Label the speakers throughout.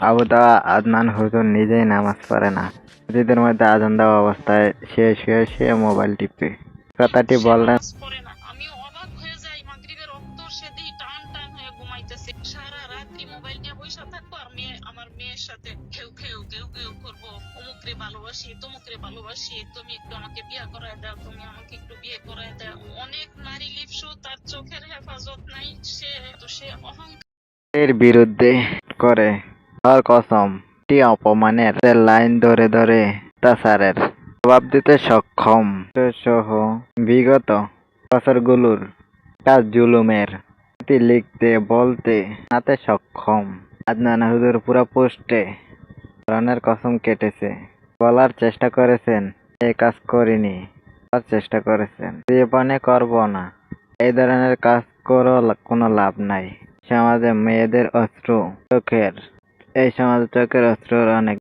Speaker 1: আবু দাওয়া আদনান হুজুর নিজেই নামাজ পড়ে না, মসজিদের মধ্যে আজান দেওয়া অবস্থায় সে শুয়ে মোবাইল টিপে। কথাটি বললেন।
Speaker 2: আমিও অবাক হয়ে যাই, মাগরিবের রক্ত সে দেই টান টান হয়ে ঘুমাইতেছে। সারা রাত্রি মোবাইল নিয়ে বসে থাকবো আর আমার মেয়ের সাথে ঘেউ ঘেউ ঘেউ ঘেউ করবো, অমুকরে ভালোবাসি তমুকরে ভালোবাসি, তুমি একটু আমাকে বিয়ে করায় দাও, তুমি আমাকে একটু বিয়ে করায় দাও। অনেক নারী লিপসু, তার চোখের হেফাজত নাই। সে অহংকার
Speaker 1: এর বিরুদ্ধে করে আর কসম টি অপমানের লাইন ধরে ধরে তাসারের জবাব দিতে সক্ষম সহ বিগত বছরগুলোর কাজ জুলুমের লিখতে বলতে নাতে সক্ষম আদনান হুজুর পুরো পোস্টে ধরনের কসম কেটেছে, বলার চেষ্টা করেছেন এই কাজ করিনি, বলার চেষ্টা করেছেন জীবনে করব না, এই ধরনের কাজ করো কোনো লাভ নাই। সমাজে মেয়েদের অশ্রু চোখের এই সমাজে চোখের অশ্রুর অনেক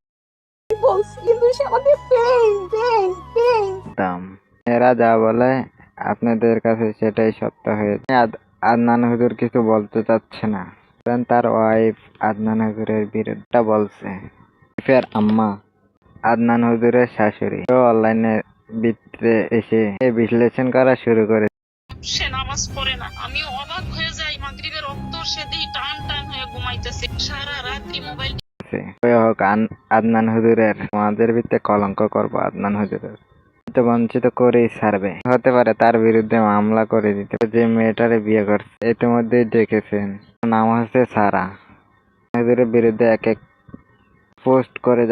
Speaker 1: দাম। এরা যা বলে আপনাদের কাছে সেটাই সত্য হয়েছে। আদনান হুজুর কিছু বলতে চাচ্ছে না, তার ওয়াইফ আদনান হুজুরের বিরুদ্ধে বলছে। ওয়াইফের আম্মা আদনান হুজুরের শাশুড়ি অনলাইনে ভিত্তিতে এসে বিশ্লেষণ করা শুরু করে।
Speaker 2: সে নামাজ পড়ে না, আমিও অবাক হয়ে যাই, মাগরিবের রক্ত সে দেই টান টান হয়ে ঘুমাইতেছে। সারা রাত্রি মোবাইল
Speaker 1: হোক আদনান হুজুরের সমাজের ভিত্তিতে কলঙ্ক করবো, আদনান হুজুরের বঞ্চিত করেই ছাড়বে। হতে পারে তার বিরুদ্ধে মামলা করে দিতে, যে মেয়েটারে বিয়ে করছে ইতিমধ্যেই দেখেছেন নাম হচ্ছে সারা। হুজুরের বিরুদ্ধে এক এক পোস্ট করে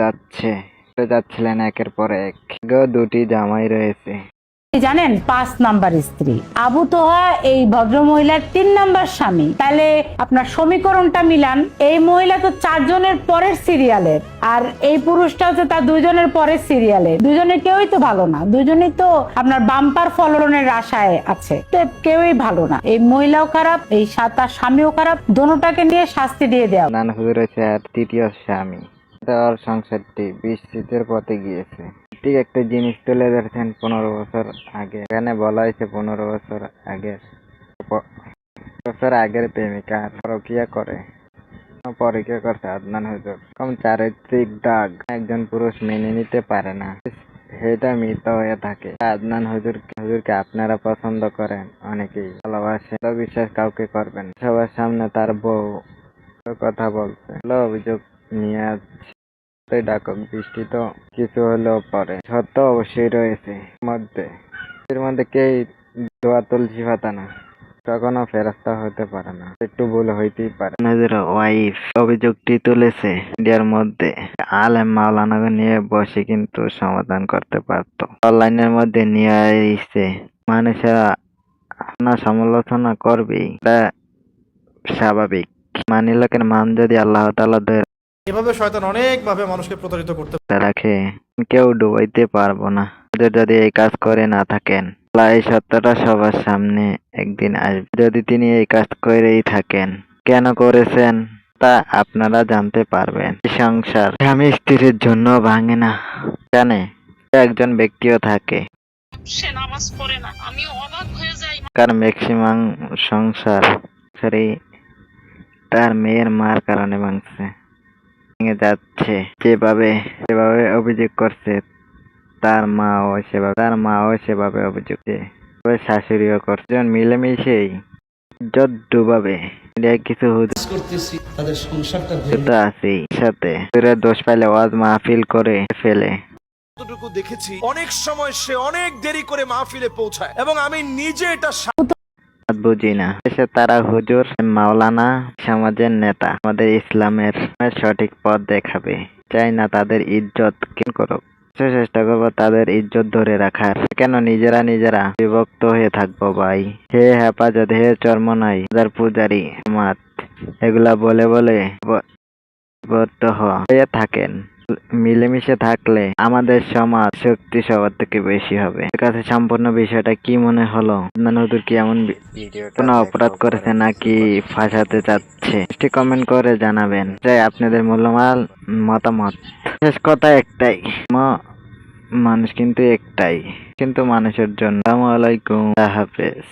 Speaker 1: যাচ্ছিলেন একের পর এক। দুটি জামাই রয়েছে
Speaker 3: জানেন, 5 নাম্বার স্ত্রী আবু তোহা এই ভদ্র মহিলার 3 নাম্বার স্বামী। তাহলে আপনার সমীকরণটা মিলান, এই মহিলা তো 4 জনের পরের সিরিয়ালের, আর এই পুরুষটা হচ্ছে তার 2 জনের পরের সিরিয়ালের। দুজনের কেউই তো ভালো না, দুজনেই তো আপনার বাম্পার ফলনের আশায় আছে, তো কেউই ভালো না। এই মহিলাও খারাপ, এই তার স্বামীও খারাপ, দোনোটাকে নিয়ে শাস্তি দিয়ে দেওয়া।
Speaker 1: আদনান হুজুর হচ্ছে আর তৃতীয় স্বামী। তার সংসারটি বিস্তৃতের পথে গিয়েছে। ঠিক একটা জিনিস তুলে ধরেছেন 15 বছর আগে। এখানে বলা হয়েছে 15 বছর আগের প্রেমিকা পরকীয়া করছে আদনান হুজুর। কম চারিত্রিক দাগ একজন পুরুষ মেনে নিতে পারে না, সেটা মৃত হয়ে থাকে। আদনান হুজুরকে আপনারা পছন্দ করেন, অনেকেই ভালোবাসেন, বিশ্বাস কাউকে করবেন। সবার সামনে তার বউ কথা বলছে, অভিযোগ নিয়ে আসছে। ডাকক বৃষ্টি তো কিছু হলেও পরে, সত্য অবশ্যই রয়েছে এর মধ্যে কেই দোয়া তুলসী পাতা না, কখনো ফেরস্তা হতে পারে না, একটু ভুল হইতেই পারে। ওয়াইফ অভিযোগটি তুলেছে ইন্ডিয়ার মধ্যে আলেম মাওলানাকে নিয়ে বসে কিন্তু সমাধান করতে পারতো। অনলাইনের মধ্যে নিয়ে এসে মানুষেরা সমালোচনা করবেই, এটা স্বাভাবিক। মানি লোকের মান যদি আল্লাহ তাআলা
Speaker 4: এভাবে শয়তান অনেক ভাবে মানুষকে প্রতারিত করতে
Speaker 1: রাখে, কেউ ডুবাইতে পারবো না। যদি এই কাজ করে না থাকেন, এই সত্যটা সবার সামনে একদিন আসবে। যদি তিনি এই কাজ করেই থাকেন, কেন করেছেন তা আপনারা জানতে পারবেন। সংসার স্বামী স্ত্রীর জন্য ভাঙে না, জানে একজন ব্যক্তিও থাকে,
Speaker 2: সে নামাজ পড়ে না, আমিও অবাক হয়ে যাই।
Speaker 1: কারণ ম্যাক্সিমাম সংসার তার মেয়ের মার কারণে ভাঙছে, ভেঙে যাচ্ছে। যেভাবে অভিযোগ করছে তার মাও সেভাবে অভিযোগ, শাশুড়িও করছে, মিলেমিশেই ইজ্জত ডুবাবে। কিছু
Speaker 5: তাদের সংসারটা
Speaker 1: আছেই সাথে দোষ পাইলে ওয়াজ মাহফিল করে ফেলে।
Speaker 4: যতটুকু দেখেছি, অনেক সময় সে অনেক দেরি করে মাহফিলে পৌঁছায় এবং আমি নিজে এটা
Speaker 1: বুঝি না তারা হুজুর মাওলানা সমাজের নেতা, আমাদের ইসলামের সঠিক পথ দেখাবে, চাই না তাদের ইজ্জত করুক। চেষ্টা করবো তাদের ইজ্জত ধরে রাখার। কেন নিজেরা বিভক্ত হয়ে থাকবো ভাই? হে হেফাজত, হে চরমনাই, পূজারি মাত এগুলা বলে হয়ে থাকেন। মিলেমিশে থাকলে আমাদের সমাজ শক্তি সবার থেকে বেশি হবে। কাছে সম্পূর্ণ বিষয়টা কি মনে হলো? হুজুর কি এমন কোনো অপরাধ করেছে নাকি ফাঁসাতে চাচ্ছে? কমেন্ট করে জানাবেন, চাই আপনাদের মূল্যবান মতামত। শেষ কথা একটাই, মানুষ কিন্তু একটাই, কিন্তু মানুষের জন্য। আসসালামু আলাইকুম, আল্লাহ হাফেজ।